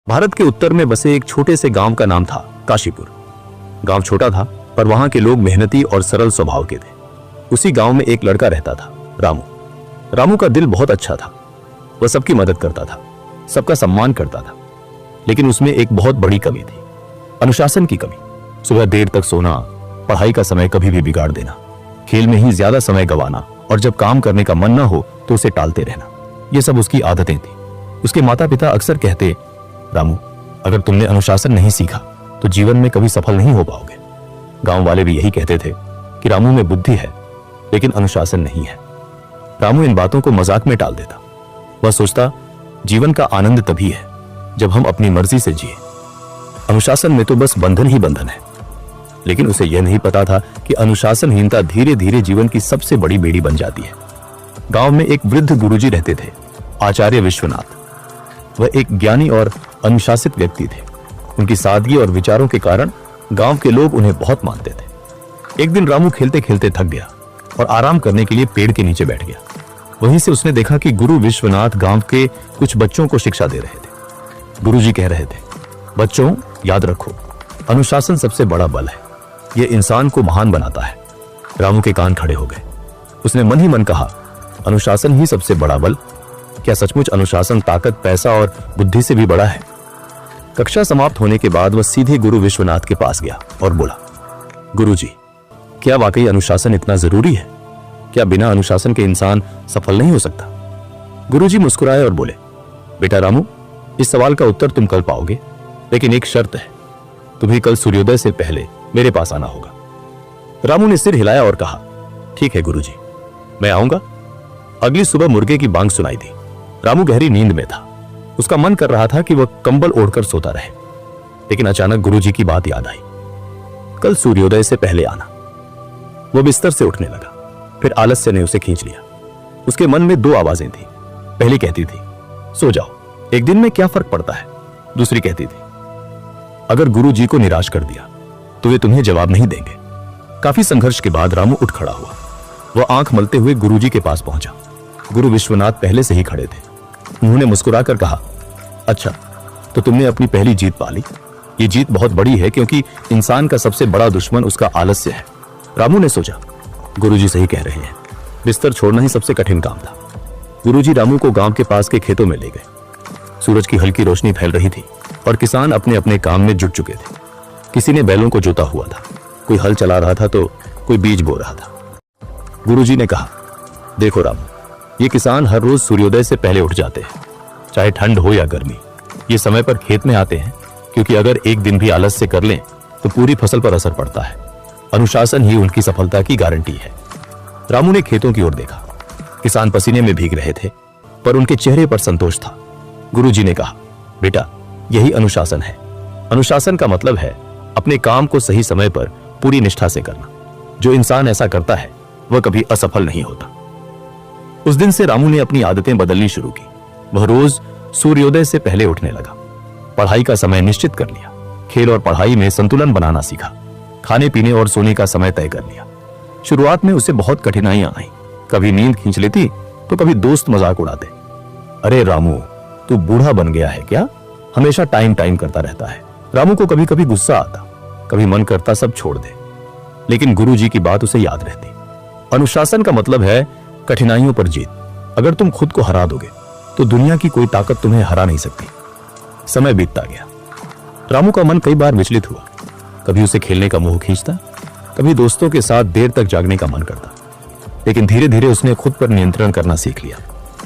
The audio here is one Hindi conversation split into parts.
भारत के उत्तर में बसे एक छोटे से गांव का नाम था काशीपुर। गांव छोटा था पर वहां के लोग मेहनती और सरल स्वभाव के थे। उसी गांव में एक लड़का रहता था, रामू। रामू का दिल बहुत अच्छा था। वह सबकी मदद करता था, सबका सम्मान करता था। लेकिन उसमें एक बहुत बड़ी कमी थी, अनुशासन की कमी। सुबह देर तक सोना, पढ़ाई का समय कभी भी बिगाड़ देना, खेल में ही ज्यादा समय गंवाना और जब काम करने का मन न हो तो उसे टालते रहना, ये सब उसकी आदतें थी। उसके माता पिता अक्सर कहते, रामू, अगर तुमने अनुशासन नहीं सीखा तो जीवन में कभी सफल नहीं हो पाओगे। गांव वाले भी यही कहते थे कि रामू में बुद्धि है लेकिन अनुशासन नहीं है। रामू इन बातों को मजाक में टाल देता। वह सोचता, जीवन का आनंद तभी है जब हम अपनी मर्जी से जिए। अनुशासन में तो बस बंधन ही बंधन है। लेकिन उसे यह नहीं पता था कि अनुशासनहीनता धीरे धीरे जीवन की सबसे बड़ी बेड़ी बन जाती है। गांव में एक वृद्ध गुरुजी रहते थे, आचार्य विश्वनाथ। वह एक ज्ञानी और अनुशासित व्यक्ति थे। उनकी सादगी और विचारों के कारण गांव के लोग उन्हें बहुत मानते थे। एक दिन रामू खेलते खेलते थक गया और आराम करने के लिए पेड़ के नीचे बैठ गया। वहीं से उसने देखा कि गुरु विश्वनाथ गांव के कुछ बच्चों को शिक्षा दे रहे थे। गुरुजी कह रहे थे, बच्चों, याद रखो, अनुशासन सबसे बड़ा बल है। यह इंसान को महान बनाता है। रामू के कान खड़े हो गए। उसने मन ही मन कहा, अनुशासन ही सबसे बड़ा बल? क्या सचमुच अनुशासन ताकत, पैसा और बुद्धि से भी बड़ा है? कक्षा समाप्त होने के बाद वह सीधे गुरु विश्वनाथ के पास गया और बोला, गुरुजी, क्या वाकई अनुशासन इतना जरूरी है? क्या बिना अनुशासन के इंसान सफल नहीं हो सकता? गुरुजी मुस्कुराए और बोले, बेटा रामू, इस सवाल का उत्तर तुम कल पाओगे, लेकिन एक शर्त है, तुम्हें कल सूर्योदय से पहले मेरे पास आना होगा। रामू ने सिर हिलाया और कहा, ठीक है गुरुजी, मैं आऊंगा। अगली सुबह मुर्गे की बांग सुनाई दी। रामू गहरी नींद में था। उसका मन कर रहा था कि वह कंबल ओढ़कर सोता रहे, लेकिन अचानक गुरुजी की बात याद आई, कल सूर्योदय से पहले आना। वह बिस्तर से उठने लगा, फिर आलस्य ने उसे खींच लिया। उसके मन में दो आवाजें थी। पहली कहती थी, सो जाओ, एक दिन में क्या फर्क पड़ता है। दूसरी कहती थी, अगर गुरुजी को निराश कर दिया तो वे तुम्हें जवाब नहीं देंगे। काफी संघर्ष के बाद रामू उठ खड़ा हुआ। वह आंख मलते हुए गुरुजी के पास पहुंचा। गुरु विश्वनाथ पहले से ही खड़े थे। उन्होंने मुस्कुराकर कहा, अच्छा, तो तुमने अपनी पहली जीत पा ली। ये जीत बहुत बड़ी है क्योंकि इंसान का सबसे बड़ा दुश्मन उसका आलस्य है। रामू ने सोचा, गुरुजी सही कह रहे हैं, बिस्तर छोड़ना ही सबसे कठिन काम था। गुरुजी रामू को गांव के पास के खेतों में ले गए। सूरज की हल्की रोशनी फैल रही थी और किसान अपने अपने काम में जुट चुके थे। किसी ने बैलों को जोता हुआ था, कोई हल चला रहा था तो कोई बीज बो रहा था। गुरुजी ने कहा, देखो रामू, ये किसान हर रोज सूर्योदय से पहले उठ जाते हैं, चाहे ठंड हो या गर्मी। ये समय पर खेत में आते हैं क्योंकि अगर एक दिन भी आलस्य कर लें तो पूरी फसल पर असर पड़ता है। अनुशासन ही उनकी सफलता की गारंटी है। रामू ने खेतों की ओर देखा। किसान पसीने में भीग रहे थे पर उनके चेहरे पर संतोष था। गुरुजी ने कहा, बेटा, यही अनुशासन है। अनुशासन का मतलब है अपने काम को सही समय पर पूरी निष्ठा से करना। जो इंसान ऐसा करता है वह कभी असफल नहीं होता। उस दिन से रामू ने अपनी आदतें बदलनी शुरू की। वह रोज सूर्योदय से पहले उठने लगा। पढ़ाई का समय निश्चित कर लिया। खेल और पढ़ाई में संतुलन बनाना सीखा। खाने पीने और सोने का समय तय कर लिया। शुरुआत में उसे बहुत कठिनाइयां आई। कभी नींद खींच लेती तो कभी दोस्त मजाक उड़ाते, अरे रामू, तू बूढ़ा बन गया है क्या? हमेशा टाइम टाइम करता रहता है। रामू को कभी कभी गुस्सा आता, कभी मन करता सब छोड़ दे, लेकिन गुरुजी की बात उसे याद रहती। अनुशासन का मतलब है कठिनाइयों पर जीत। अगर तुम खुद को हरा दोगे तो दुनिया की कोई ताकत तुम्हें हरा नहीं सकती। समय बीतता गया। रामू का मन कई बार विचलित हुआ। कभी उसे खेलने का मोह खींचता, कभी दोस्तों के साथ देर तक जागने का मन करता। लेकिन धीरे धीरे उसने खुद पर नियंत्रण करना सीख लिया।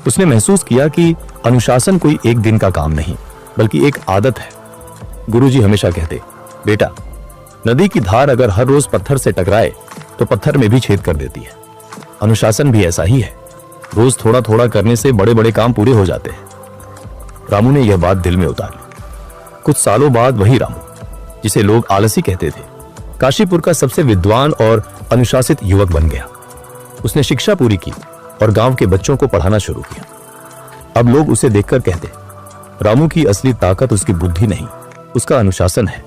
उसने महसूस किया कि अनुशासन कोई एक दिन का काम नहीं बल्कि एक आदत है। गुरुजी हमेशा कहते, बेटा, नदी की धार अगर हर रोज पत्थर से टकराए तो पत्थर में भी छेद कर देती है। अनुशासन भी ऐसा ही है। रोज थोड़ा थोड़ा करने से बड़े बड़े काम पूरे हो जाते हैं। रामू ने यह बात दिल में उतार ली। कुछ सालों बाद वही रामू, जिसे लोग आलसी कहते थे, काशीपुर का सबसे विद्वान और अनुशासित युवक बन गया। उसने शिक्षा पूरी की और गांव के बच्चों को पढ़ाना शुरू किया। अब लोग उसे देखकर कहते, रामू की असली ताकत उसकी बुद्धि नहीं, उसका अनुशासन है।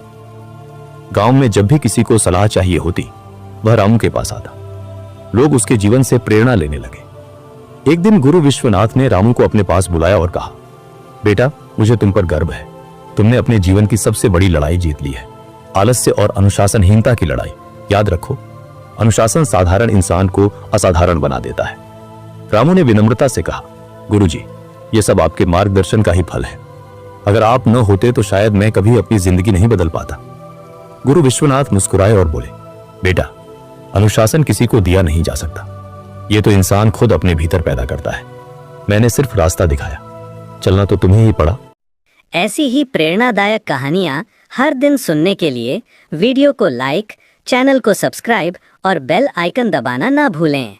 गांव में जब भी किसी को सलाह चाहिए होती, वह रामू के पास आता। लोग उसके जीवन से प्रेरणा लेने लगे। एक दिन गुरु विश्वनाथ ने रामू को अपने पास बुलाया और कहा, बेटा, मुझे तुम पर गर्व है। तुमने अपने जीवन की सबसे बड़ी लड़ाई जीत ली है, आलस्य और अनुशासनहीनता की लड़ाई। याद रखो, अनुशासन साधारण इंसान को असाधारण बना देता है। रामू ने विनम्रता से कहा, गुरुजी, ये सब आपके मार्गदर्शन का ही फल है। अगर आप न होते तो शायद मैं कभी अपनी जिंदगी नहीं बदल पाता। गुरु विश्वनाथ मुस्कुराए और बोले, बेटा, अनुशासन किसी को दिया नहीं जा सकता, ये तो इंसान खुद अपने भीतर पैदा करता है। मैंने सिर्फ रास्ता दिखाया, चलना तो तुम्हें ही पड़ा। ऐसी ही प्रेरणादायक कहानियाँ हर दिन सुनने के लिए वीडियो को लाइक, चैनल को सब्सक्राइब और बेल आइकन दबाना ना भूलें।